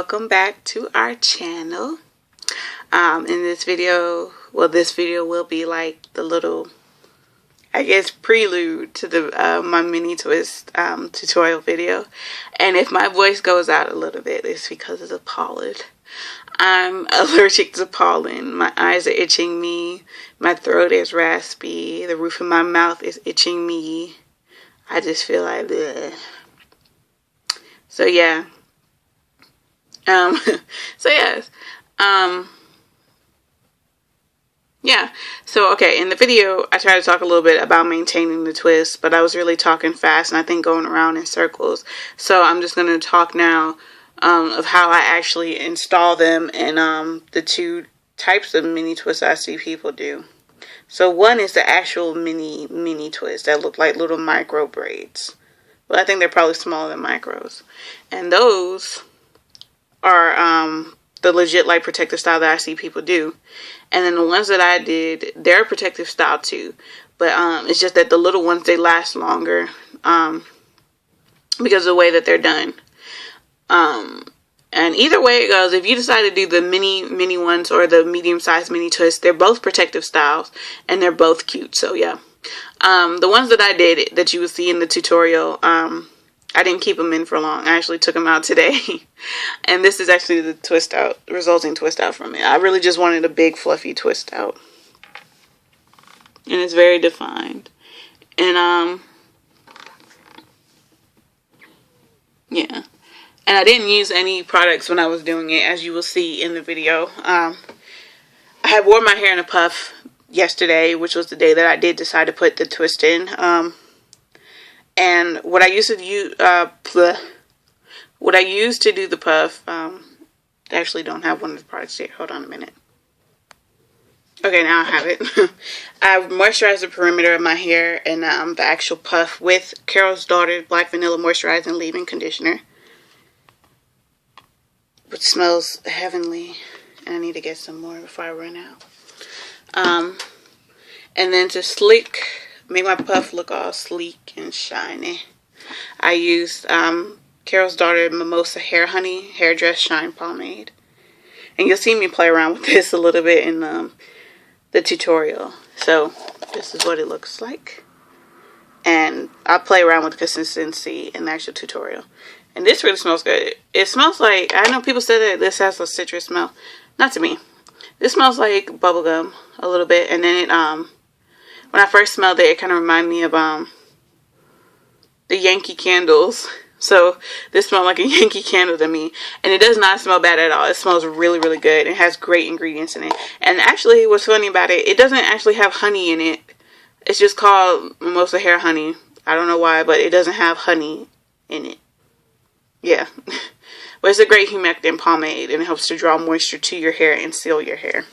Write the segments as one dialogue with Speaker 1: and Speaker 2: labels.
Speaker 1: Welcome back to our channel. In this video, this video will be like the little, I guess, prelude to the my mini twist tutorial video. And if my voice goes out a little bit, it's because of the pollen. I'm allergic to pollen. My eyes are itching me. My throat is raspy. The roof of my mouth is itching me. I just feel like bleh. So yeah. So okay, in the video I tried to talk a little bit about maintaining the twist, but I was really talking fast and I think going around in circles. So I'm just going to talk now of how I actually install them and the two types of mini twists I see people do. So one is the actual mini twist that look like little micro braids. Well, I think they're probably smaller than micros. And those are the legit like protective style that I see people do. And then the ones that I did, they're protective style too. But it's just that the little ones, they last longer because of the way that they're done. And either way it goes, if you decide to do the mini ones or the medium-sized mini twists, they're both protective styles and they're both cute. So yeah. The ones that I did that you will see in the tutorial, I didn't keep them in for long. I actually took them out today. And this is actually the twist out, resulting twist out from it. I really just wanted a big fluffy twist out. And it's very defined. And yeah. And I didn't use any products when I was doing it, as you will see in the video. I had wore my hair in a puff yesterday, which was the day that I did decide to put the twist in. And what I used to do, do the puff, I actually don't have one of the products here. Hold on a minute. Okay, now I have it. I moisturized the perimeter of my hair and the actual puff with Carol's Daughter Black Vanilla Moisturizing Leave-In Conditioner, which smells heavenly. And I need to get some more before I run out. And then to make my puff look all sleek and shiny, I used Carol's Daughter Mimosa Hair Honey Hairdress Shine Pomade. And you'll see me play around with this a little bit in the tutorial. So this is what it looks like. And I'll play around with the consistency in the actual tutorial. And this really smells good. It smells like, I know people said that this has a citrus smell. Not to me. This smells like bubblegum a little bit. And then it, when I first smelled it kind of reminded me of the Yankee candles. So this smelled like a Yankee candle to me. And it does not smell bad at all. It smells really, really good. It has great ingredients in it. And actually, what's funny about it, it doesn't actually have honey in it. It's just called Mimosa Hair Honey. I don't know why, but it doesn't have honey in it. Yeah. But it's a great humectant pomade. And it helps to draw moisture to your hair and seal your hair.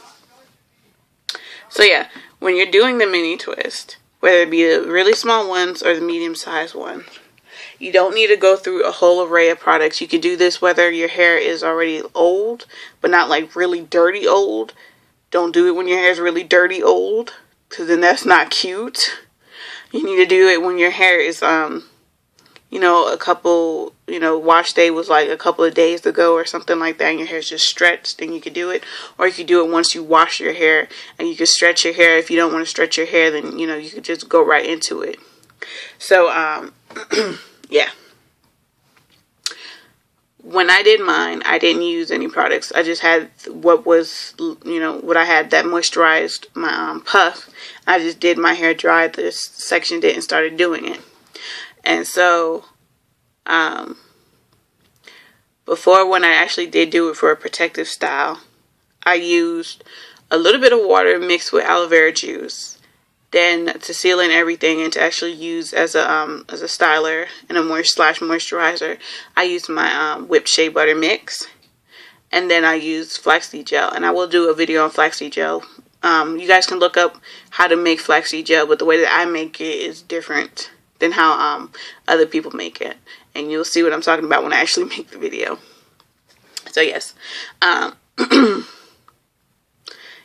Speaker 1: So yeah, when you're doing the mini twist, whether it be the really small ones or the medium-sized ones, you don't need to go through a whole array of products. You can do this whether your hair is already old, but not like really dirty old. Don't do it when your hair is really dirty old, because then that's not cute. You need to do it when your hair is, you know, a couple, you know, wash day was like a couple of days ago or something like that, and your hair's just stretched, then you could do it. Or you could do it once you wash your hair, and you could stretch your hair. If you don't want to stretch your hair, then, you know, you could just go right into it. So, yeah. When I did mine, I didn't use any products. I just had what was, you know, what I had that moisturized my puff. I just did my hair dry. This section did and started doing it. And so, before, when I actually did do it for a protective style, I used a little bit of water mixed with aloe vera juice. Then to seal in everything and to actually use as a styler and a moisturizer, I used my whipped shea butter mix. And then I used flaxseed gel. And I will do a video on flaxseed gel. You guys can look up how to make flaxseed gel, but the way that I make it is different than how other people make it. And you'll see what I'm talking about when I actually make the video. So yes.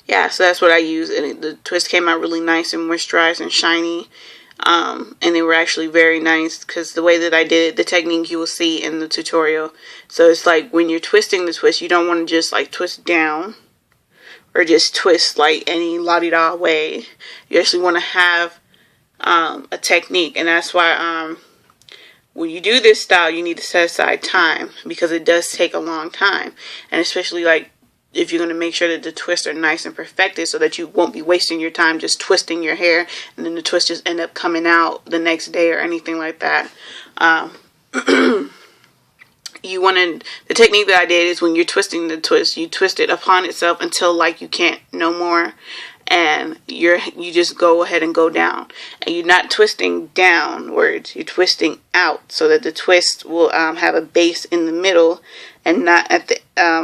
Speaker 1: Yeah, so that's what I use, and the twist came out really nice and moisturized and shiny. And they were actually very nice because the way that I did it, the technique you will see in the tutorial. So it's like when you're twisting the twist, you don't want to just like twist down or just twist like any la-di-da way. You actually want to have a technique, and that's why when you do this style, you need to set aside time because it does take a long time, and especially like if you're going to make sure that the twists are nice and perfected so that you won't be wasting your time just twisting your hair and then the twists just end up coming out the next day or anything like that. The technique that I did is when you're twisting the twist, you twist it upon itself until like you can't no more, and you just go ahead and go down, and you're not twisting downwards, you're twisting out so that the twist will have a base in the middle and not at the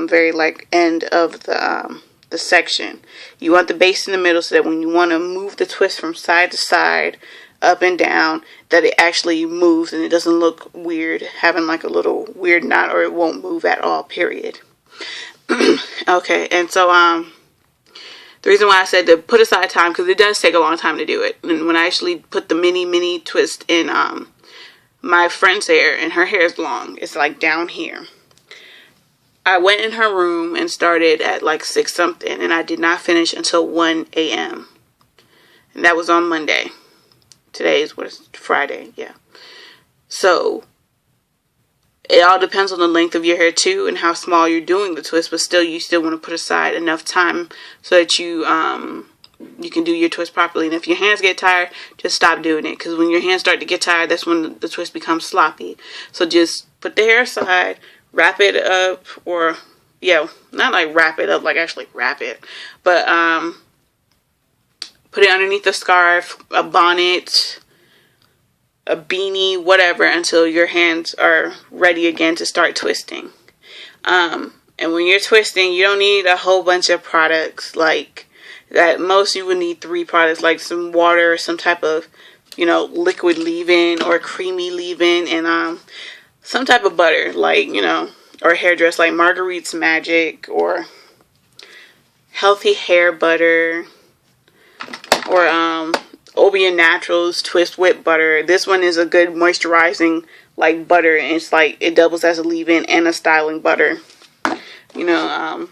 Speaker 1: very like end of the section. You want the base in the middle so that when you want to move the twist from side to side, up and down, that it actually moves and it doesn't look weird having like a little weird knot, or it won't move at all, period. Okay, and so the reason why I said to put aside time, because it does take a long time to do it. And when I actually put the mini twist in my friend's hair, and her hair is long, it's like down here, I went in her room and started at like 6 something, and I did not finish until 1 a.m. and that was on Monday. Today is Friday, yeah. So it all depends on the length of your hair too and how small you're doing the twist, but still you still want to put aside enough time so that you can do your twist properly. And if your hands get tired, just stop doing it, because when your hands start to get tired, that's when the twist becomes sloppy. So just put the hair aside, wrap it up, or not like wrap it up, like actually wrap it, but put it underneath a scarf, a bonnet, a beanie, whatever, until your hands are ready again to start twisting. And when you're twisting, you don't need a whole bunch of products. Like that, most you would need 3 products, like some water, some type of, liquid leave-in or creamy leave-in, and some type of butter, like, or hairdress, like Marguerite's Magic or Healthy Hair Butter, or Obion Naturals Twist Whip Butter. This one is a good moisturizing like butter, and it's like it doubles as a leave-in and a styling butter. Camille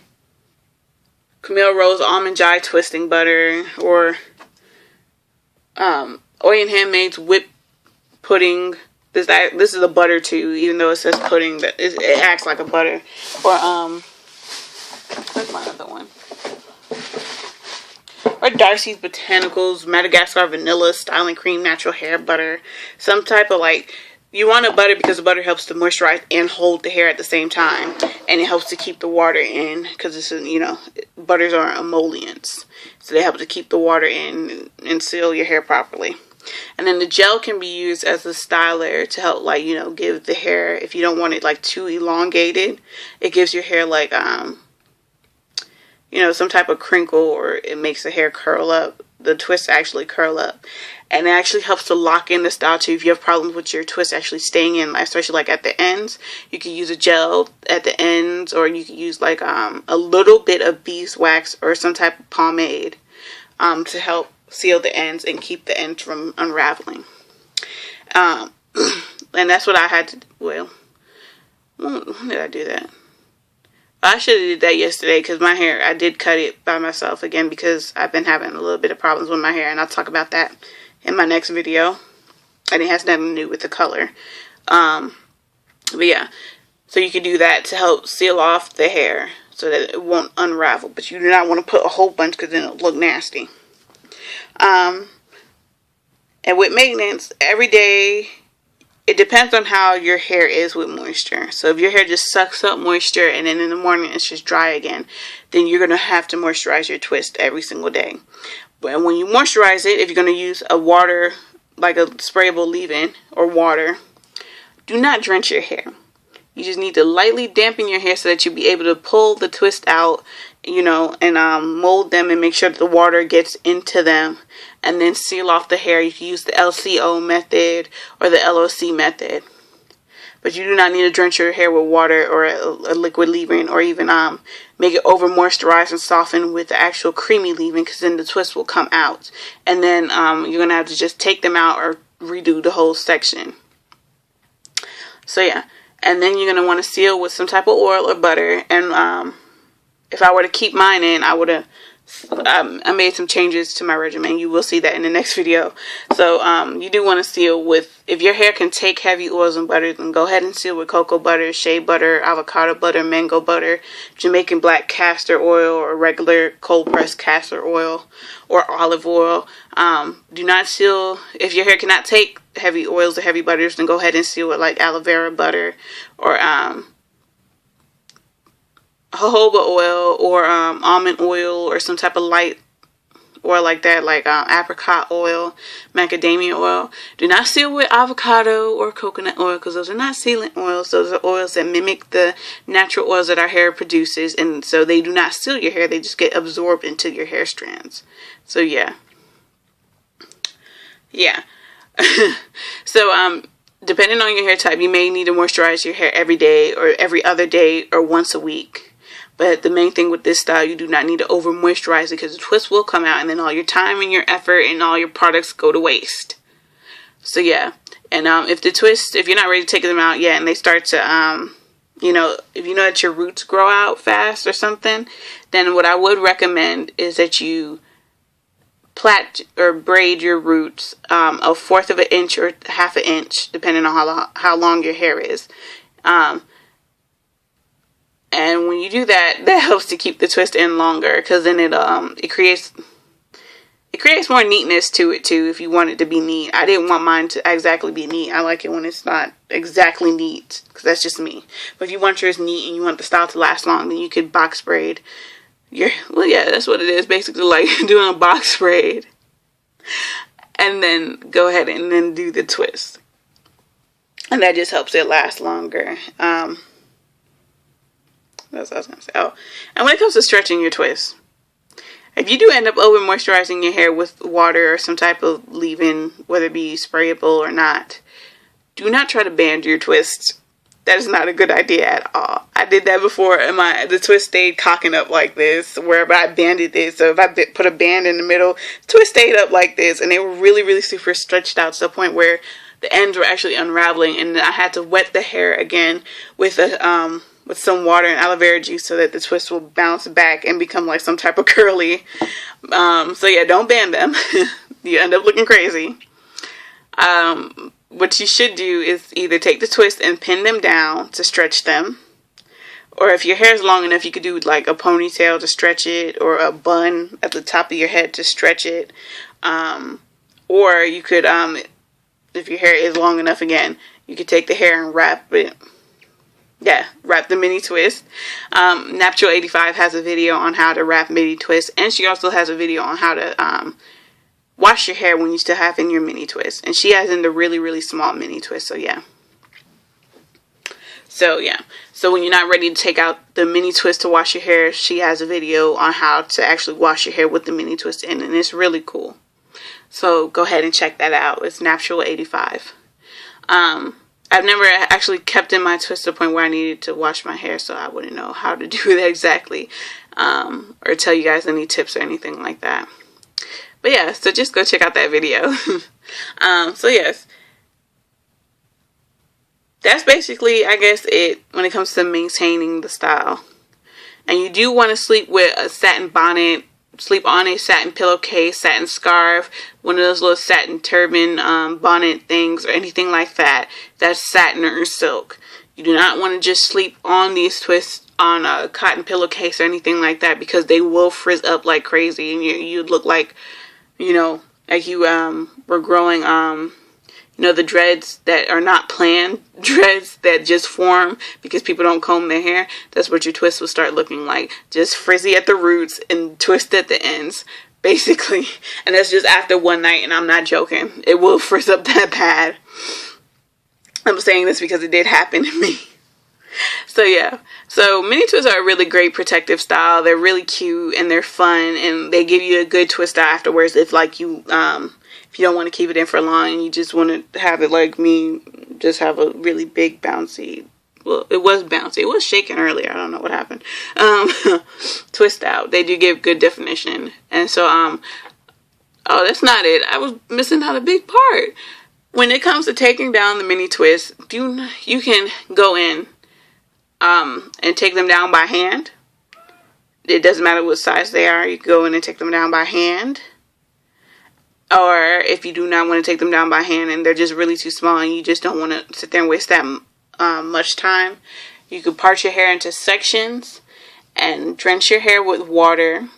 Speaker 1: Rose Almond Joy Twisting Butter, or Oyen Handmaid's Whip Pudding. This is a butter too, even though it says pudding, but it acts like a butter. Or where's my other one? Or Darcy's Botanicals Madagascar Vanilla Styling Cream Natural Hair Butter. Some type of like, you want a butter because the butter helps to moisturize and hold the hair at the same time, and it helps to keep the water in, because this is, butters are emollients, so they help to keep the water in and seal your hair properly. And then the gel can be used as a styler to help, like, give the hair, if you don't want it like too elongated, it gives your hair like some type of crinkle, or it makes the hair curl up. The twists actually curl up, and it actually helps to lock in the style too. If you have problems with your twist actually staying in, especially like at the ends, you can use a gel at the ends, or you can use like a little bit of beeswax or some type of pomade to help seal the ends and keep the ends from unraveling. And that's what I had to do. Well, when did I do that? I should have did that yesterday, because my hair, I did cut it by myself again because I've been having a little bit of problems with my hair, and I'll talk about that in my next video. And it has nothing to do with the color. But yeah, so you can do that to help seal off the hair so that it won't unravel. But you do not want to put a whole bunch, because then it'll look nasty. And with maintenance, every day, it depends on how your hair is with moisture. So if your hair just sucks up moisture and then in the morning it's just dry again, then you're going to have to moisturize your twist every single day. But when you moisturize it, if you're going to use a water, like a sprayable leave-in or water, do not drench your hair. You just need to lightly dampen your hair so that you'll be able to pull the twist out, and mold them and make sure that the water gets into them, and then seal off the hair. You can use the LCO method or the LOC method. but you do not need to drench your hair with water or a liquid leave-in, or even make it over moisturized and soften with the actual creamy leave-in, because then the twist will come out, and then you're gonna have to just take them out or redo the whole section. So yeah, and then you're gonna want to seal with some type of oil or butter. And if I were to keep mine in, I would have I made some changes to my regimen. You will see that in the next video. So you do want to seal with, if your hair can take heavy oils and butter, then go ahead and seal with cocoa butter, shea butter, avocado butter, mango butter, Jamaican black castor oil, or regular cold pressed castor oil, or olive oil. Do not seal, if your hair cannot take heavy oils or heavy butters, then go ahead and seal with like aloe vera butter, or jojoba oil, or almond oil, or some type of light oil like that, like apricot oil, macadamia oil. Do not seal with avocado or coconut oil, because those are not sealant oils. Those are oils that mimic the natural oils that our hair produces, and so they do not seal your hair. They just get absorbed into your hair strands. So yeah. So depending on your hair type, you may need to moisturize your hair every day, or every other day, or once a week. But the main thing with this style, you do not need to over moisturize it, because the twist will come out, and then all your time and your effort and all your products go to waste. So yeah, and if you're not ready to take them out yet, and they start to if you know that your roots grow out fast or something, then what I would recommend is that you plait or braid your roots a fourth of an inch or half an inch, depending on how long your hair is. And when you do that, that helps to keep the twist in longer, because then it creates more neatness to it too, if you want it to be neat. I didn't want mine to exactly be neat. I like it when it's not exactly neat, because that's just me. But if you want yours neat and you want the style to last long, then you could box braid that's what it is, basically, like doing a box braid. And then go ahead and then do the twist. And that just helps it last longer. That's what I was going to say. Oh, and when it comes to stretching your twist, if you do end up over moisturizing your hair with water or some type of leave-in, whether it be sprayable or not, do not try to band your twist. That is not a good idea at all. I did that before, and the twist stayed cocking up like this, wherever I banded this. So if I put a band in the middle, the twist stayed up like this, and they were really, really super stretched out to the point where the ends were actually unraveling, and I had to wet the hair again with some water and aloe vera juice, so that the twist will bounce back and become like some type of curly. So yeah, don't band them. You end up looking crazy. What you should do is either take the twist and pin them down to stretch them, or if your hair is long enough, you could do like a ponytail to stretch it, or a bun at the top of your head to stretch it. Or you could, if your hair is long enough, again, you could take the hair and wrap it. Yeah, wrap the mini twist. Natural 85 has a video on how to wrap mini twist, and she also has a video on how to wash your hair when you still have in your mini twist. And she has in the really, really small mini twist. So yeah. So when you're not ready to take out the mini twist to wash your hair, she has a video on how to actually wash your hair with the mini twist in, and it's really cool. So go ahead and check that out. It's Natural 85. I've never actually kept in my twist to the point where I needed to wash my hair, so I wouldn't know how to do that exactly, or tell you guys any tips or anything like that. But yeah, so just go check out that video. So yes, that's basically, I guess, it when it comes to maintaining the style. And you do want to sleep with a satin bonnet, sleep on a satin pillowcase, satin scarf, one of those little satin turban bonnet things, or anything like that. That's satin or silk. You do not want to just sleep on these twists on a cotton pillowcase or anything like that, because they will frizz up like crazy, and you'd look like, like you were growing the dreads that are not planned, dreads that just form because people don't comb their hair. That's what your twist will start looking like. Just frizzy at the roots and twist at the ends, basically. And that's just after one night, and I'm not joking. It will frizz up that bad. I'm saying this because it did happen to me. So yeah, so mini twists are a really great protective style. They're really cute and they're fun, and they give you a good twist afterwards if if you don't want to keep it in for long and you just want to have it like me, just have a really big bouncy, well, it was bouncy, it was shaking earlier, I don't know what happened, twist out. They do give good definition. And so oh, that's not it, I was missing out a big part. When it comes to taking down the mini twists, you can go in and take them down by hand. It doesn't matter what size they are. You can go in and take them down by hand. Or if you do not want to take them down by hand and they're just really too small and you just don't want to sit there and waste that much time, you could part your hair into sections and drench your hair with water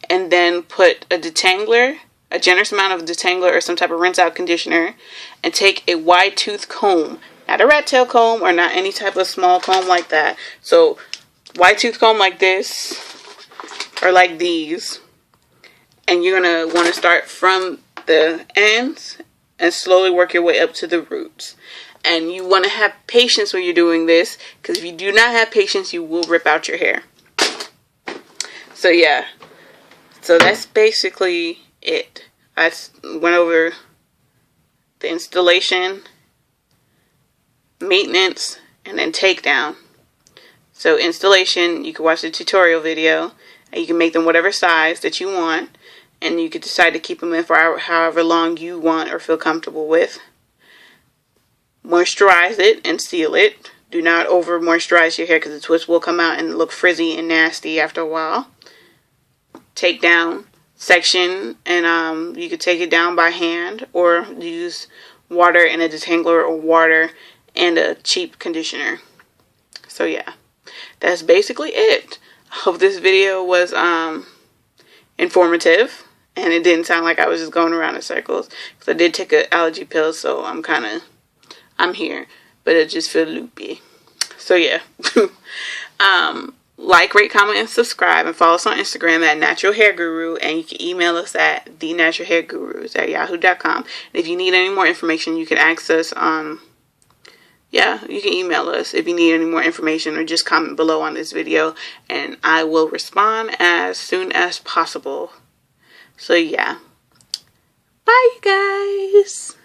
Speaker 1: and then put a detangler, a generous amount of detangler or some type of rinse out conditioner, and take a wide tooth comb, not a rat tail comb or not any type of small comb like that. So wide tooth comb like this or like these, and you're going to want to start from the ends and slowly work your way up to the roots. And you want to have patience when you're doing this, because if you do not have patience, you will rip out your hair. So yeah, so that's basically it. I went over the installation, maintenance, and then takedown. So installation, you can watch the tutorial video, and you can make them whatever size that you want, and you can decide to keep them in for however long you want or feel comfortable with. Moisturize it and seal it. Do not over moisturize your hair, because the twist will come out and look frizzy and nasty after a while. Take down section, and you could take it down by hand or use water and a detangler or water and a cheap conditioner. So yeah, that's basically it. I hope this video was informative and it didn't sound like I was just going around in circles, because I did take an allergy pill, so I'm here, but it just feels loopy. So yeah, like, rate, comment, and subscribe, and follow us on Instagram at Natural Hair Guru, and you can email us at thenaturalhairgurus@yahoo.com. And if you need any more information, you can access yeah, you can email us if you need any more information, or just comment below on this video and I will respond as soon as possible. So yeah, bye you guys.